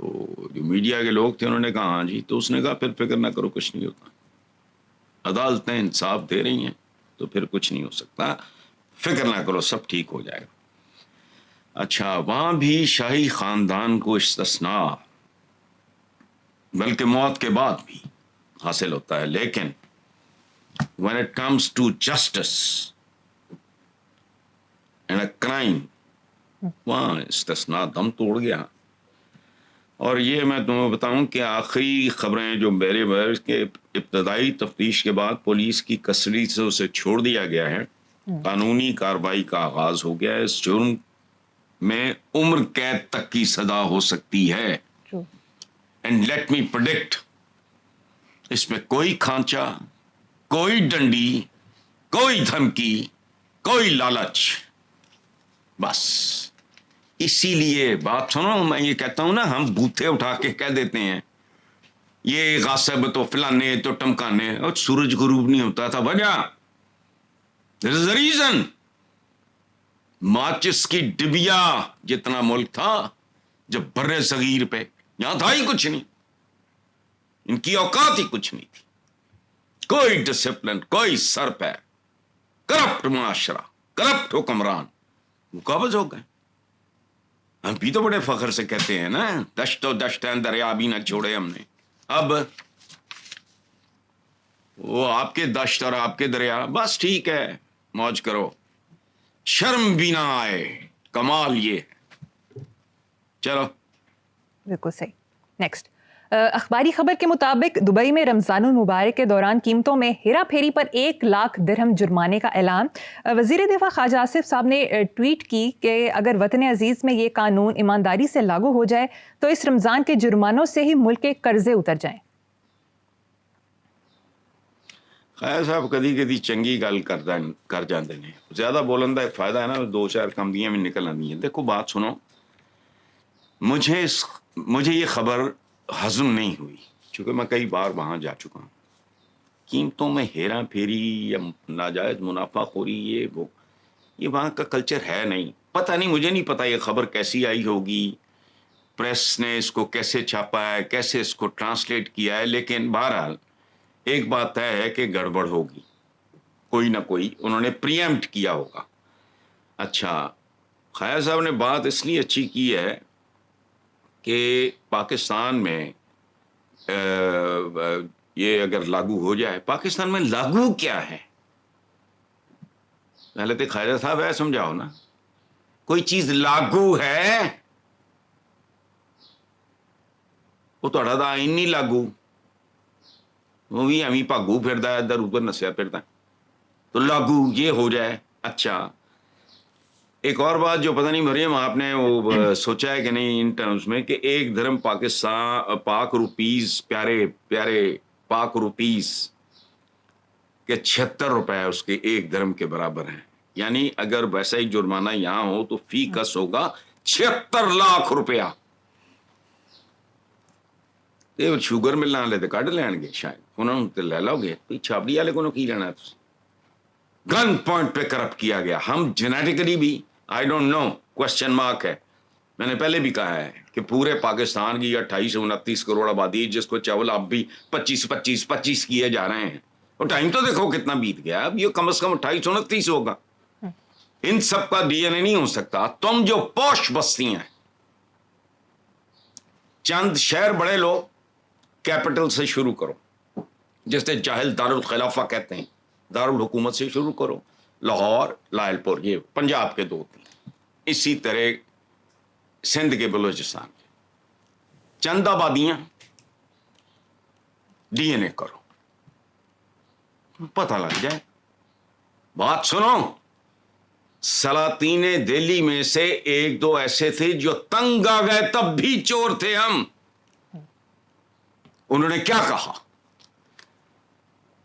تو جو میڈیا کے لوگ تھے انہوں نے کہا ہاں جی. تو اس نے کہا پھر فکر نہ کرو, کچھ نہیں ہوتا, عدالتیں انصاف دے رہی ہیں تو پھر کچھ نہیں ہو سکتا, فکر نہ کرو, سب ٹھیک ہو جائے گا. اچھا, وہاں بھی شاہی خاندان کو استثناء بلکہ موت کے بعد بھی حاصل ہوتا ہے, لیکن when it comes to justice and a crime وہاں استثناء دم توڑ گیا. اور یہ میں تمہیں بتاؤں کہ آخری خبریں جو میرے بر کے ابتدائی تفتیش کے بعد پولیس کی کسٹڈی سے اسے چھوڑ دیا گیا ہے, قانونی کارروائی کا آغاز ہو گیا ہے. اس جرم میں عمر قید تک کی سزا ہو سکتی ہے. اینڈ لیٹ می پریڈکٹ, اس میں کوئی کھانچا, کوئی ڈنڈی, کوئی دھمکی, کوئی لالچ, بس. اسی لیے بات سنو, میں یہ کہتا ہوں نا, ہم بوتھے اٹھا کے کہہ دیتے ہیں یہ غاصب تو فلانے تو ٹمکانے, اور سورج غروب نہیں ہوتا تھا. وجہ there is a reason. ماچس کی ڈبیا جتنا ملک تھا جب برے صغیر پہ, یہاں تھا ہی کچھ نہیں, ان کی اوقات ہی کچھ نہیں تھی, کوئی ڈسپلن, کوئی سر پیر, کرپٹ معاشرہ, کرپٹ حکمران, وہ قابض ہو گئے. ہم بھی تو بڑے فخر سے کہتے ہیں نا, دشت و دشت ہیں دریا بھی نہ چھوڑے ہم نے. اب وہ آپ کے دشت اور آپ کے دریا, بس ٹھیک ہے, موج کرو, شرم بھی نہ آئے, کمال یہ ہے. چلو بالکل صحیح. نیکسٹ اخباری خبر کے مطابق دبئی میں رمضان المبارک کے دوران قیمتوں میں ہیرا پھیری پر 1 لاکھ درہم جرمانے کا اعلان. وزیر دفاع خواجہ آصف صاحب نے ٹویٹ کی کہ اگر وطن عزیز میں یہ قانون ایمانداری سے لاگو ہو جائے تو اس رمضان کے جرمانوں سے ہی ملک کے قرضے اتر جائیں. خیر صاحب کدی کدی چنگی گل کر جاندے نے, زیادہ بولن دا ایک فائدہ ہے نا, 2-4 کمبیاں بھی نکل آندی ہیں. دیکھو بات سنو, مجھے یہ خبر ہضم نہیں ہوئی, چونکہ میں کئی بار وہاں جا چکا ہوں. قیمتوں میں ہیرا پھیری یا ناجائز منافع خوری, یہ وہاں کا کلچر ہے نہیں. پتہ نہیں, مجھے نہیں پتا یہ خبر کیسی آئی ہوگی, پریس نے اس کو کیسے چھاپا ہے, کیسے اس کو ٹرانسلیٹ کیا ہے, لیکن بہرحال ایک بات طے ہے کہ گڑبڑ ہوگی, کوئی نہ کوئی انہوں نے پریمپٹ کیا ہوگا. اچھا, خیر صاحب نے بات اس لیے اچھی کی ہے کہ پاکستان میں یہ اگر لاگو ہو جائے, پاکستان میں لاگو کیا ہے پہلے تو خواجہ صاحب ہے سمجھاؤ نا, کوئی چیز لاگو ہے, وہ تھوڑا دا آئین نہیں لاگو, وہ بھی ہمیں پاگو پھردا ہے, ادھر ادھر نسیا پھردا ہے, تو لاگو یہ ہو جائے. اچھا, ایک اور بات جو پتہ نہیں مریم آپ نے وہ سوچا ہے کہ نہیں ان ٹرمز میں, کہ 1 درہم پاکستان پاک روپیز, پیارے پیارے پاک روپیز کے 76 روپے اس کے 1 درہم کے برابر ہیں. یعنی اگر ویسا ہی جرمانہ یہاں ہو تو فی کس ہوگا 76 لاکھ روپیہ. یہ شوگر ملنے والے تو کڈ لین گے, شاید انہوں نے لے لو گے, چھاپڑی والے کو کی لینا ہے. گن پوائنٹ پہ کرپٹ کیا گیا. ہم جینیٹیکلی بھی I don't know, question mark ہے. میں نے پہلے بھی کہا ہے کہ پورے پاکستان کی 28-29 کروڑ آبادی, جس کو چاول اب بھی 25 کیے جا رہے ہیں, اور ٹائم تو دیکھو کتنا بیت گیا, اب یہ کم از کم 28-29 ہوگا. ان سب کا ڈی این اے نہیں ہو سکتا. تم جو پوش بستی ہیں, چند شہر بڑے لو, کیپٹل سے شروع کرو, جسے جاہل دارالخلافہ کہتے ہیں, دارالحکومت سے شروع کرو, لاہور, لائل پور, یہ پنجاب کے 2-3, اسی طرح سندھ کے, بلوچستان کے, چند آبادیاں, ڈی این اے کرو, پتہ لگ جائے. بات سنو, سلاطین دہلی میں سے 1-2 ایسے تھے جو تنگ آ گئے, تب بھی چور تھے ہم. انہوں نے کیا کہا,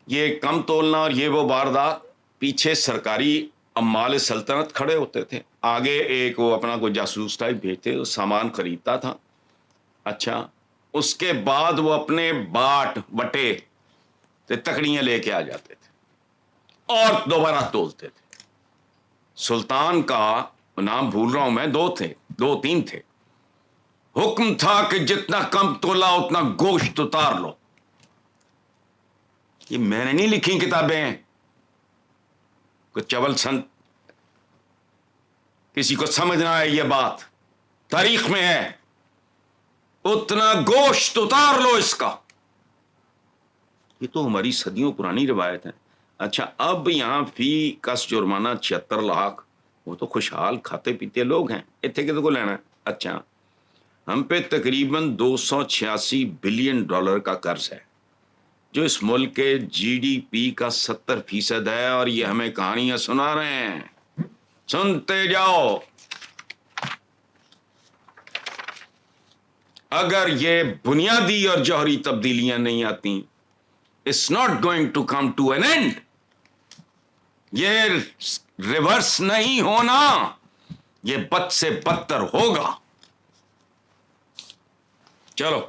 یہ کم تولنا اور یہ وہ واردات, پیچھے سرکاری عمال سلطنت کھڑے ہوتے تھے, آگے ایک وہ اپنا کوئی جاسوس ٹائپ بھیجتے, وہ سامان خریدتا تھا. اچھا, اس کے بعد وہ اپنے بٹے تکڑیاں لے کے آ جاتے تھے اور دوبارہ تولتے تھے. سلطان کا نام بھول رہا ہوں میں, 2-3 تھے, حکم تھا کہ جتنا کم تولا اتنا گوشت اتار لو. یہ میں نے نہیں لکھی کتابیں کہ چول سنت کسی کو سمجھ نہ آئے یہ بات تاریخ میں ہے. اتنا گوشت اتار لو اس کا. یہ تو ہماری صدیوں پرانی روایت ہے. اچھا اب یہاں فی کس جرمانہ 76 لاکھ. وہ تو خوشحال کھاتے پیتے لوگ ہیں, اتنے کتنے کو لینا ہے. اچھا ہم پہ تقریباً $286 بلین کا قرض ہے جو اس ملک کے جی ڈی پی کا 70% ہے, اور یہ ہمیں کہانیاں سنا رہے ہیں. سنتے جاؤ. اگر یہ بنیادی اور جوہری تبدیلیاں نہیں آتی, it's not going to come to an end. یہ ریورس نہیں ہونا, یہ بد سے بدتر ہوگا. چلو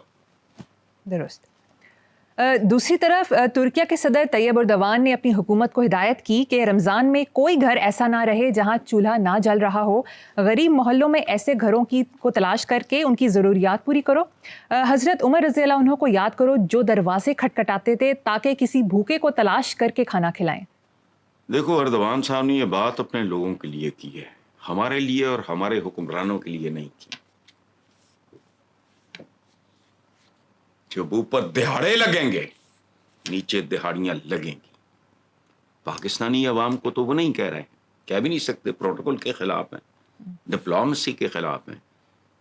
درست. دوسری طرف ترکیہ کے صدر طیب اردوان نے اپنی حکومت کو ہدایت کی کہ رمضان میں کوئی گھر ایسا نہ رہے جہاں چولہا نہ جل رہا ہو. غریب محلوں میں ایسے گھروں کو تلاش کر کے ان کی ضروریات پوری کرو. حضرت عمر رضی اللہ عنہ کو یاد کرو جو دروازے کھٹکھٹاتے تھے تاکہ کسی بھوکے کو تلاش کر کے کھانا کھلائیں. دیکھو اردوان صاحب نے یہ بات اپنے لوگوں کے لیے کی ہے, ہمارے لیے اور ہمارے حکمرانوں کے لیے نہیں کی. جب اوپر دہاڑے لگیں گے نیچے دہاڑیاں لگیں گی. پاکستانی عوام کو تو وہ نہیں کہہ رہے, کہہ بھی نہیں سکتے, پروٹوکول کے خلاف ہیں, ڈپلومیسی کے خلاف ہیں,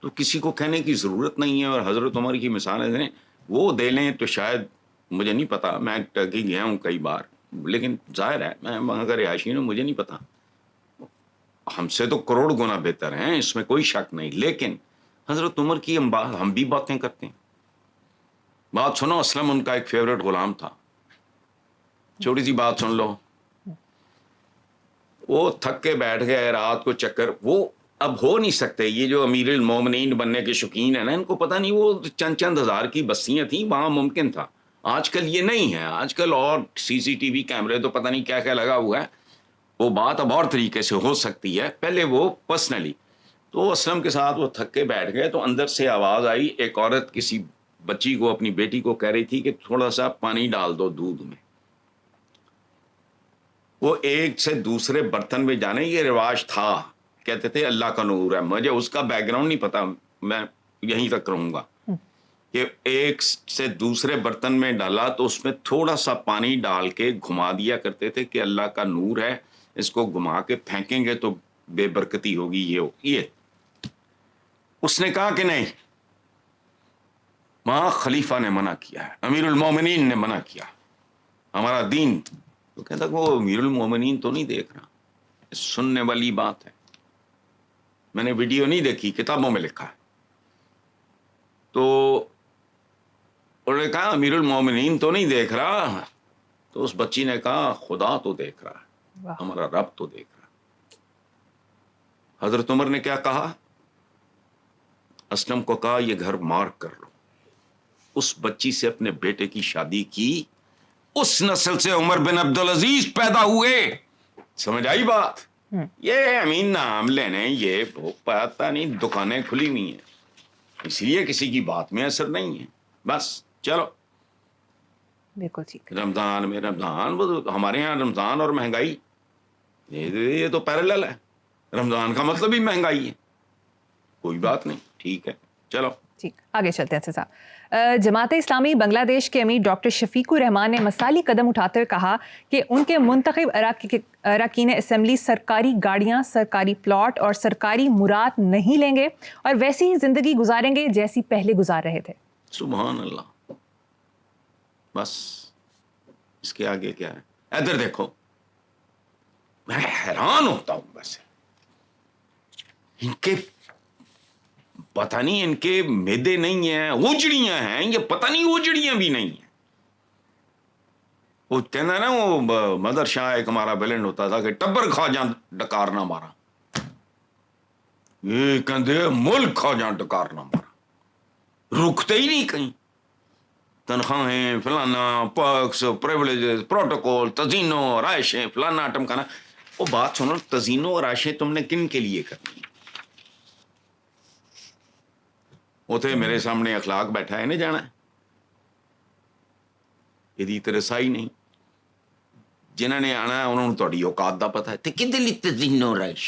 تو کسی کو کہنے کی ضرورت نہیں ہے. اور حضرت عمر کی مثالیں دیں, وہ دے لیں تو شاید, مجھے نہیں پتا, میں ٹرکی گیا ہوں کئی بار, لیکن ظاہر ہے میں وہاں کا رہائشی ہوں, مجھے نہیں پتا, ہم سے تو کروڑ گنا بہتر ہیں, اس میں کوئی شک نہیں. لیکن حضرت عمر کی ہم بھی باتیں کرتے ہیں. بات سنو, اسلم ان کا ایک فیوریٹ غلام تھا. چھوٹی سی بات سن لو. وہ تھک کے بیٹھ گئے رات کو چکر, وہ اب ہو نہیں سکتے. یہ جو امیر المومنین بننے کے شوقین ہیں نا, ان کو پتہ نہیں وہ چند ہزار کی بستیاں تھیں, وہاں ممکن تھا. آج کل یہ نہیں ہے. آج کل اور سی سی ٹی وی کیمرے تو پتہ نہیں کیا کیا لگا ہوا ہے. وہ بات اب اور طریقے سے ہو سکتی ہے. پہلے وہ پرسنلی, تو اسلم کے ساتھ وہ تھک کے بیٹھ گئے, تو اندر سے آواز آئی. ایک عورت کسی بچی کو, اپنی بیٹی کو کہہ رہی تھی کہ تھوڑا سا پانی ڈال دو دودھ میں. وہ ایک سے دوسرے برتن میں جانے, یہ رواج تھا, کہتے تھے اللہ کا نور ہے. مجھے اس کا بیک گراؤنڈ نہیں پتا, میں یہیں تک رہوں گا, کہ ایک سے دوسرے برتن میں ڈالا تو اس میں تھوڑا سا پانی ڈال کے گھما دیا کرتے تھے کہ اللہ کا نور ہے, اس کو گھما کے پھینکیں گے تو بے برکتی ہوگی. یہ اس نے کہا کہ نہیں, وہاں خلیفہ نے منع کیا ہے, امیر المومنین نے منع کیا, ہمارا دین. تو کہتا کہ وہ امیر المومنین تو نہیں دیکھ رہا, سننے والی بات ہے, میں نے ویڈیو نہیں دیکھی, کتابوں میں لکھا ہے. تو انہوں نے کہا امیر المومنین تو نہیں دیکھ رہا. تو اس بچی نے کہا خدا تو دیکھ رہا ہے, ہمارا رب تو دیکھ رہا ہے. حضرت عمر نے کیا کہا, اسلم کو کہا یہ گھر مارک کر لو. اس بچی سے اپنے بیٹے کی شادی کی, اس نسل سے عمر بن عبدالعزیز پیدا ہوئے. سمجھ آئی بات؟ یہ امین نام لینے, یہ پتا نہیں دکانیں کھلی ہوئی ہیں, اس لیے کسی کی بات میں اثر نہیں ہے. بس چلو, بالکل ٹھیک. رمضان میں رمضان, ہمارے ہاں رمضان اور مہنگائی یہ تو پیرالل ہے. رمضان کا مطلب ہی مہنگائی ہے. کوئی بات نہیں, ٹھیک ہے, چلو ٹھیک. آگے چلتے ہیں صاحب. جماعت اسلامی بنگلہ دیش کے امیر ڈاکٹر شفیق الرحمان نے مثالی قدم اٹھاتے ہوئے کہا کہ ان کے منتخب اراکین اسمبلی سرکاری گاڑیاں, سرکاری پلاٹ اور سرکاری مراد نہیں لیں گے اور ویسی ہی زندگی گزاریں گے جیسی پہلے گزار رہے تھے. سبحان اللہ. بس اس کے آگے کیا ہے؟ ادھر دیکھو, میں حیران ہوتا ہوں. ویسے ان کے پتہ نہیں, ان کے میدے نہیں ہیں, اوجڑیاں ہیں, یہ پتہ نہیں اوجڑیاں بھی نہیں ہیں. وہ کہنا نا, وہ مدر شاہ ایک ہمارا بیلنڈ ہوتا تھا کہ ٹبر کھا جان ڈکار نہ مارا. یہ کہتے ملک کھا جان ڈکار نہ مارا, رکتے ہی نہیں کہیں. تنخواہیں, فلانا, پرکس, پریولیجز, پروٹوکول, تزینوں, رائشیں, فلانا ٹمکانا. وہ بات سنو, تزینوں اور رائشیں تم نے کن کے لیے کرنی؟ ਉਥੇ ਮੇਰੇ ਸਾਹਮਣੇ ਅਖਲਾਕ ਬੈਠਾ ਇਹਨੇ ਜਾਣਾ, ਇਹਦੀ ਤੇ ਰਸਾਈ ਨਹੀਂ। ਜਿਨ੍ਹਾਂ ਨੇ ਆਣਾ ਉਹਨਾਂ ਨੂੰ ਤੁਹਾਡੀ ਔਕਾਤ ਦਾ ਪਤਾ ਹੈ, ਤੇ ਕਿਹਦੇ ਲਈ ਤਜ਼ੀਨੋ ਰਸ਼।